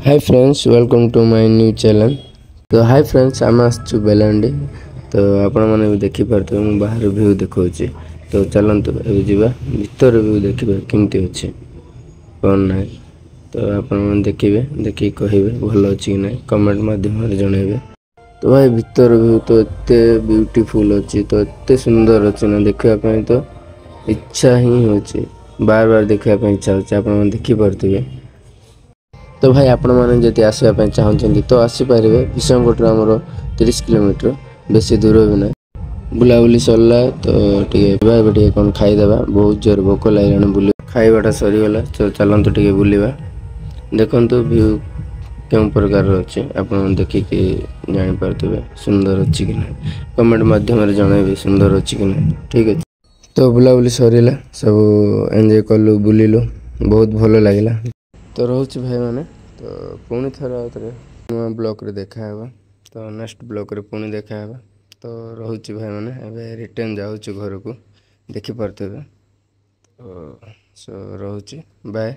Hi friends welcome to my new channel. तो hi friends आम आसु बेलांडी। तो आपण मैंने भी देखी पारे मुझे बाहर व्यू देखा। तो चलतु ए जावा भर व्यू देखा केमती अच्छे कौन ना। तो आपण देखिए देखिए कहे भल अच्छी कि ना कमेंट मध्यम जनइबे। तो भाई भीतर व्यू तो एत ब्यूटीफुल अच्छी तो एत सुंदर अच्छे ना देखापी तो इच्छा ही हो बार बार देखापी इच्छा हो आप देखिपे। तो भाई आपण मैंने जब आसपा चाहते तो आसीपारे विषमगढ़ आमर 30 किलोमीटर बेसी दूर भी ना। बुलाबुली सरला तो टे कौन खाईदे बहुत जोर भोक लगे बुल खाइबाटा सरीगला। तो चलतु टे बुलवा देखु व्यू क्यों प्रकार अच्छे आप देखिकी जापारे सुंदर अच्छी कि ना कमेंट मध्यम जनइबे सुंदर अच्छी कि ना। ठीक है तो बुलाबुली सरीला सब एंजॉय कलु बुलिलु बहुत भल लगे। तो रोचे भाई मैंने तो पुणी थर नुआ ब्लॉक रे देखा तो नेक्स्ट ब्लॉक रे पुणी देखा। तो रोचे भाई मैंने एवं रिटर्न जाऊँ घर को देखिपे। तो सो रोचे बाय।